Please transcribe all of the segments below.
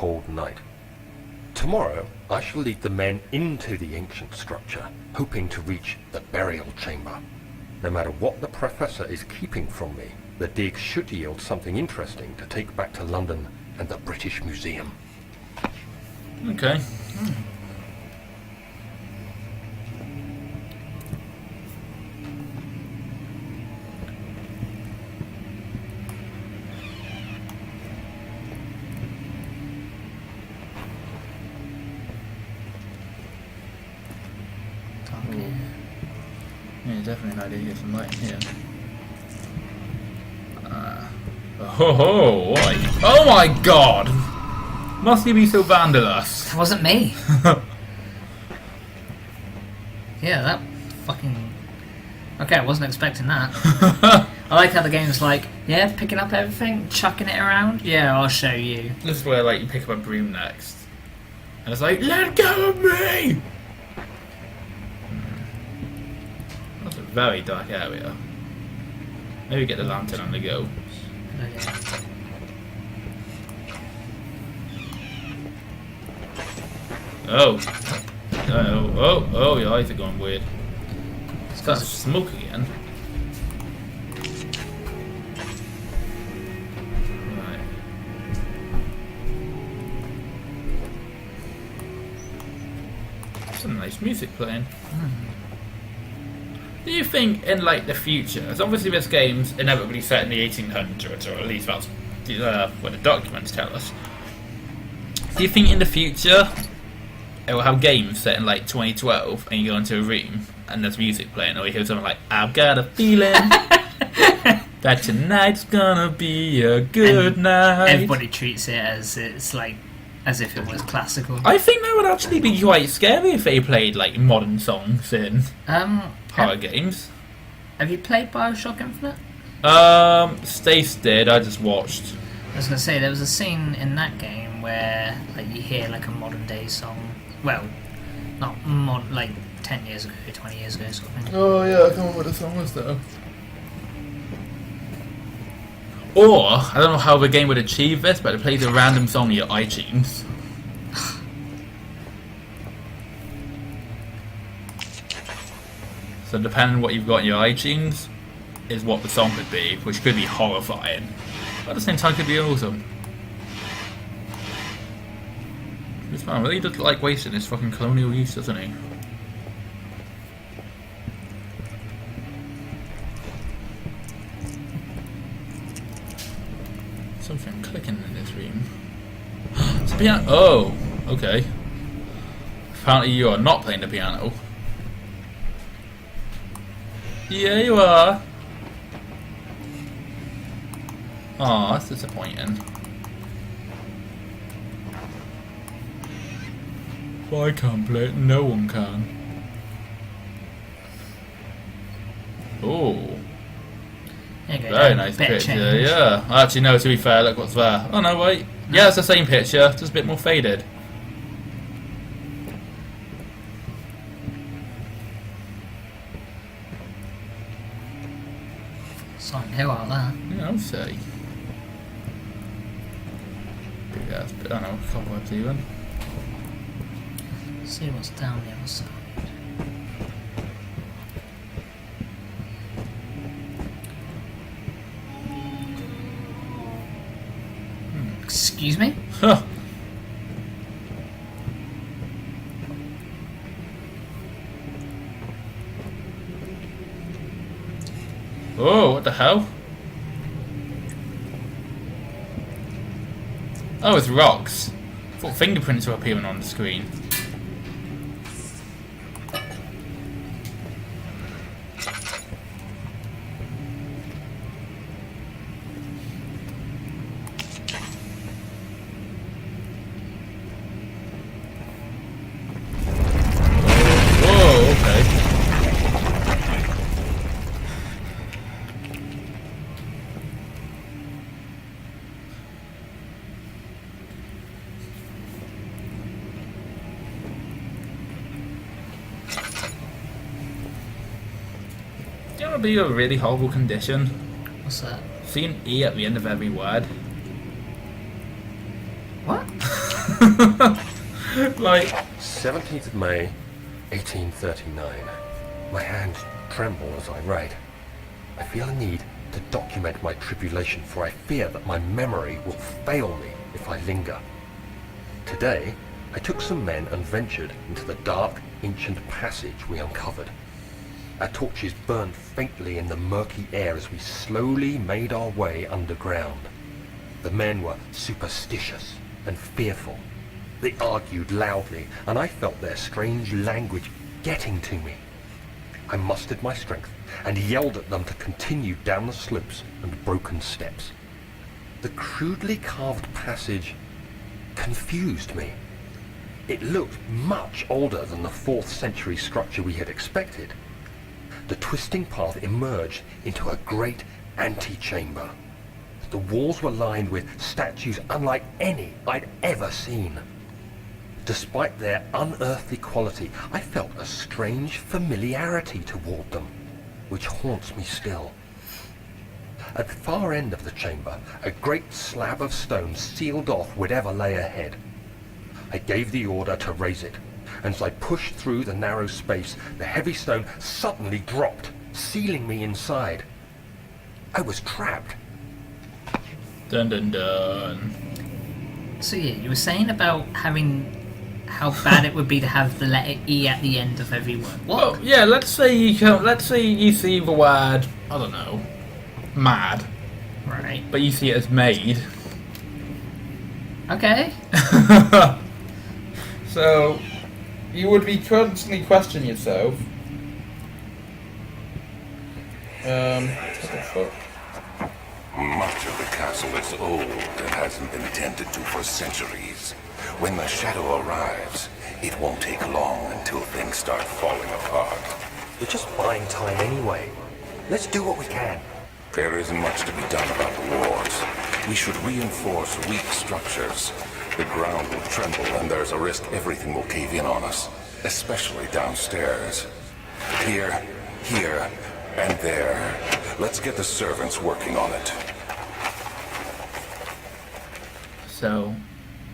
cold night. Tomorrow, I shall lead the men into the ancient structure, hoping to reach the burial chamber. No matter what the Professor is keeping from me, the dig should yield something interesting to take back to London and the British Museum. Okay. Yeah, definitely an idea to get some light in here. Oh, what? Oh my god! Must you be so vandalous? That wasn't me. Yeah, that fucking... Okay, I wasn't expecting that. I like how the game's like, yeah, picking up everything, chucking it around. Yeah, I'll show you. This is where like you pick up a broom next. And it's like, let go of me! That's a very dark area. Maybe get the lantern on the go. Oh. Oh, your eyes are going weird. It's got smoke again. Right. Some nice music playing. Do you think in like the future, as obviously this game's inevitably set in the 1800s, or at least that's what the documents tell us, do you think in the future it will have games set in like 2012 and you go into a room and there's music playing, or you hear something like, I've got a feeling that tonight's gonna be a good night. Everybody treats it as it's like as if it was classical. I think that would actually be quite scary if they played like modern songs in horror games. Have you played Bioshock Infinite? Stace did, I just watched. I was gonna say there was a scene in that game where like you hear like a modern day song. Well, not like 10 years ago, 20 years ago sort of thing. Oh yeah, I can't remember what the song was though. Or, I don't know how the game would achieve this, but it plays a random song in your iTunes. So depending on what you've got in your iTunes, is what the song could be, which could be horrifying. But at the same time could be awesome. This man really does like wasting his fucking colonial use, doesn't he? Something clicking in this room. It's a piano. Oh, okay. Apparently you are not playing the piano. Yeah, you are. Aw, that's disappointing. If I can't play it, no one can. Oh. Very nice picture, yeah. Actually, no, to be fair, look what's there. Oh, no, wait. Yeah, it's the same picture, just a bit more faded. Something new out there. Yeah, I'll say. Big ass, I don't know, cobwebs even. See what's down the other side. Excuse me? Huh. Oh, what the hell? Oh, it's rocks. I thought fingerprints were appearing on the screen. Do you want to be a really horrible condition? What's that? See an E at the end of every word. What? Like, 17th of May, 1839. My hands tremble as I write. I feel a need to document my tribulation, for I fear that my memory will fail me if I linger. Today, I took some men and ventured into the dark, ancient passage we uncovered. Our torches burned faintly in the murky air as we slowly made our way underground. The men were superstitious and fearful. They argued loudly, and I felt their strange language getting to me. I mustered my strength and yelled at them to continue down the slopes and broken steps. The crudely carved passage confused me. It looked much older than the 4th century structure we had expected. The twisting path emerged into a great antechamber. The walls were lined with statues unlike any I'd ever seen. Despite their unearthly quality, I felt a strange familiarity toward them, which haunts me still. At the far end of the chamber, a great slab of stone sealed off whatever lay ahead. I gave the order to raise it, and as I pushed through the narrow space, the heavy stone suddenly dropped, sealing me inside. I was trapped. dun dun dun. So yeah, you were saying about how bad it would be to have the letter E at the end of every word. What? Well, yeah. Let's say you see the word, I don't know, mad, Right. but you see it as made. Okay. So you would be constantly questioning yourself. What the fuck? Much of the castle is old and hasn't been tended to for centuries. When the shadow arrives, it won't take long until things start falling apart. We're just buying time anyway. Let's do what we can. There isn't much to be done about the walls. We should reinforce weak structures. The ground will tremble and there's a risk everything will cave in on us, especially downstairs. Here, and there. Let's get the servants working on it. So,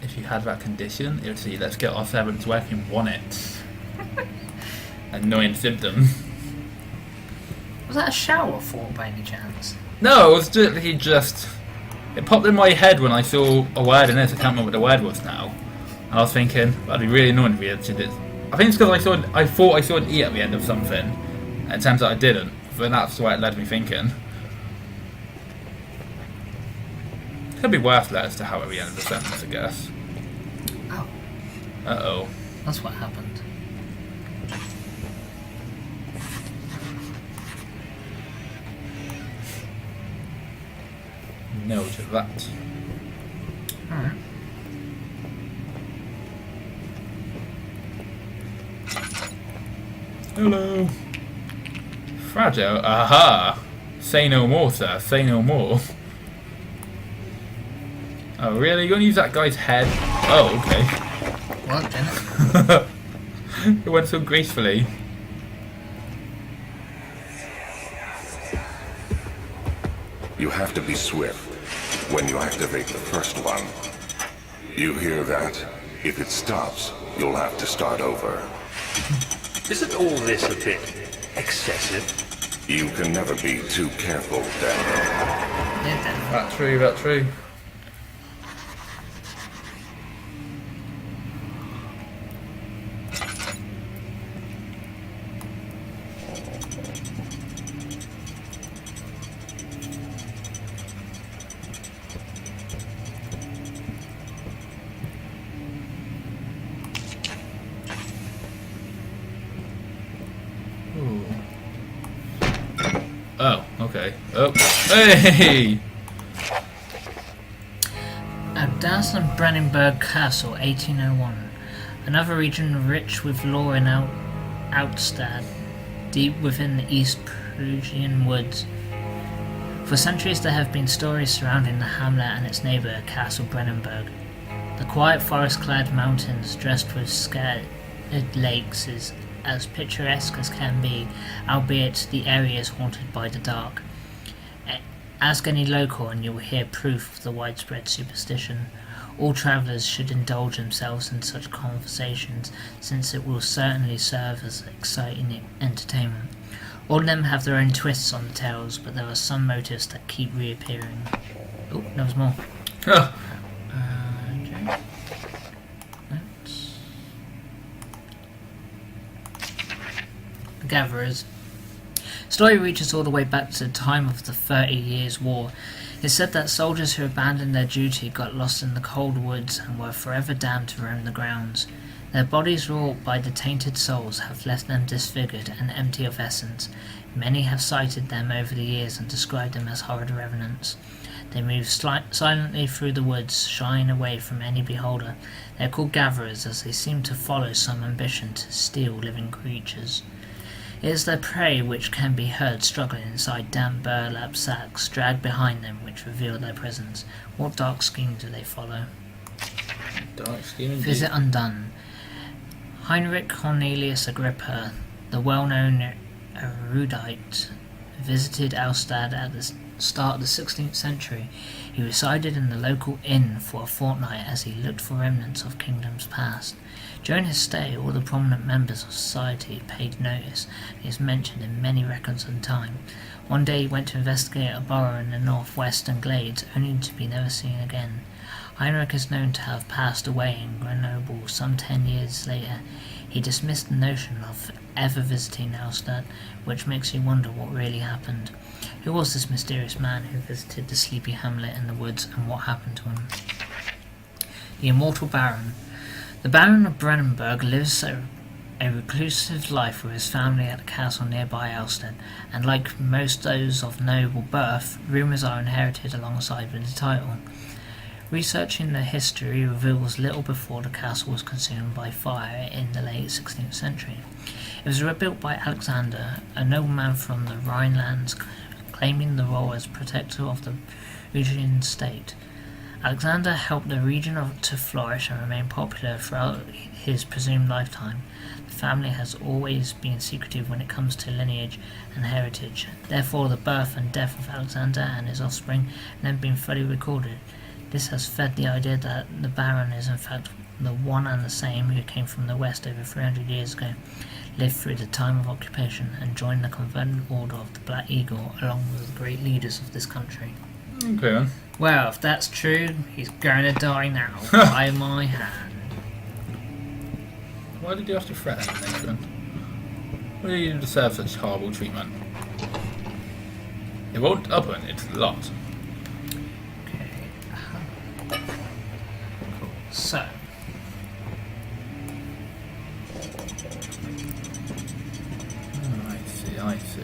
if you had that condition, it would say, let's get our servants working on it. Annoying symptom. Was that a shower fall by any chance? No, it was literally just... It popped in my head when I saw a word in this. I can't remember what the word was now. I was thinking, that'd be really annoying if we had to do this. I think it's because I thought I saw an E at the end of something. And it turns out I didn't. But that's why it led me thinking. Could be worse letters to have at the end of the sentence, I guess. Oh, Uh-oh. that's what happened. No to that. Alright. Hello. Fragile. Aha. Say no more, sir. Say no more. Oh, really? You're gonna use that guy's head? Oh, okay. Well, didn't it? It went so gracefully. You have to be swift when you activate the first one. You hear that? If it stops, you'll have to start over. Isn't all this a bit excessive? You can never be too careful, Daniel. Yeah, didn't. That's true, that's true. Oh, okay. Oh, hey! At Danzo and Brennenburg Castle, 1801. Another region rich with lore and outstad, deep within the East Prussian woods. For centuries there have been stories surrounding the hamlet and its neighbour, Castle Brennenburg. The quiet forest-clad mountains dressed with scared lakes is as picturesque as can be, albeit the area is haunted by the dark. Ask any local and you will hear proof of the widespread superstition. All travellers should indulge themselves in such conversations, since it will certainly serve as exciting entertainment. All of them have their own twists on the tales, but there are some motives that keep reappearing. Oh, there was more. Huh. Okay. Let's... The Gatherers. Story reaches all the way back to the time of the 30 Years' War. It's said that soldiers who abandoned their duty got lost in the cold woods and were forever damned to roam the grounds. Their bodies wrought by the tainted souls have left them disfigured and empty of essence. Many have sighted them over the years and described them as horrid revenants. They move silently through the woods, shying away from any beholder. They are called gatherers, as they seem to follow some ambition to steal living creatures. It is their prey which can be heard struggling inside damp burlap sacks dragged behind them, which reveal their presence. What dark scheme do they follow? Dark scheme indeed. Visit Undone. Heinrich Cornelius Agrippa, the well-known erudite, visited Alstad at the start of the 16th century. He resided in the local inn for a fortnight as he looked for remnants of kingdoms past. During his stay, all the prominent members of society paid notice, and he is mentioned in many records of the time. One day he went to investigate a burrow in the northwestern glades, only to be never seen again. Heinrich is known to have passed away in Grenoble some 10 years later. He dismissed the notion of ever visiting Alstad, which makes you wonder what really happened. Who was this mysterious man who visited the sleepy hamlet in the woods, and what happened to him? The Immortal Baron. The Baron of Brennenburg lives a reclusive life with his family at a castle nearby Alstad, and like most those of noble birth, rumours are inherited alongside with the title. Researching the history reveals little before the castle was consumed by fire in the late 16th century. It was rebuilt by Alexander, a nobleman from the Rhinelands, claiming the role as protector of the Rugian state. Alexander helped the region to flourish and remain popular throughout his presumed lifetime. The family has always been secretive when it comes to lineage and heritage. Therefore, the birth and death of Alexander and his offspring have never been fully recorded. This has fed the idea that the Baron is in fact the one and the same who came from the west over 300 years ago, lived through the time of occupation, and joined the converted order of the Black Eagle along with the great leaders of this country. Okay then. Well, if that's true, he's going to die now, by my hand. Why did you have to threaten him, Nathan? Why do you deserve such horrible treatment? It won't open, it's locked. Okay. Cool. So. I see.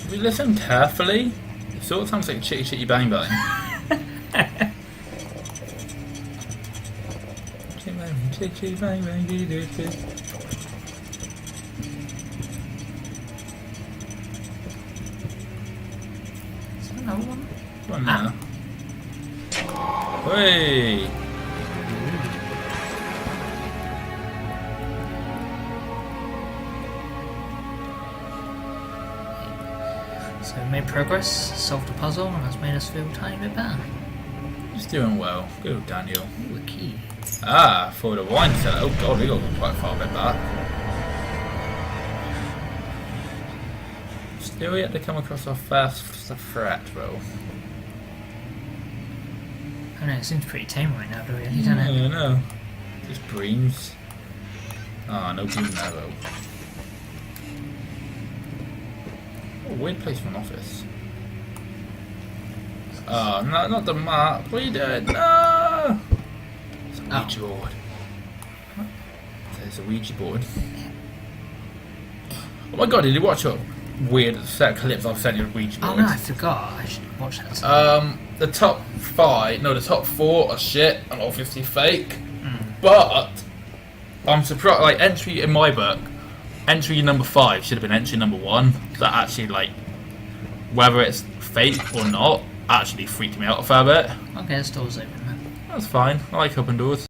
If you listen carefully, it sort of sounds like Chitty Chitty Bang Bang. Chitty Chitty Bang Bang, do do do. One now. Hey! So we made progress, solved the puzzle, and that's made us feel a tiny bit better. He's doing well. Good, Daniel. Ooh, a key. Ah, for the wine cellar. Oh god, we got quite far a bit back. Still yet to come across our first threat, though. I know, it seems pretty tame right now, really, doesn't it? I know. Just breams. Ah, no bream there, though. Oh, weird place for an office. Oh, no, not the map. What are you doing? No! It's a Ouija board. There's a Ouija board. Oh my god, did you watch a weird set of clips I've sent you of Ouija boards? Oh no, I forgot. I should watch that. The top 4 are shit and obviously fake. But I'm surprised. Like entry in my book, entry number 5 should have been entry number 1. That actually, like, whether it's fake or not, actually freaked me out a fair bit. Okay, the store's open then. That's fine. I like open doors.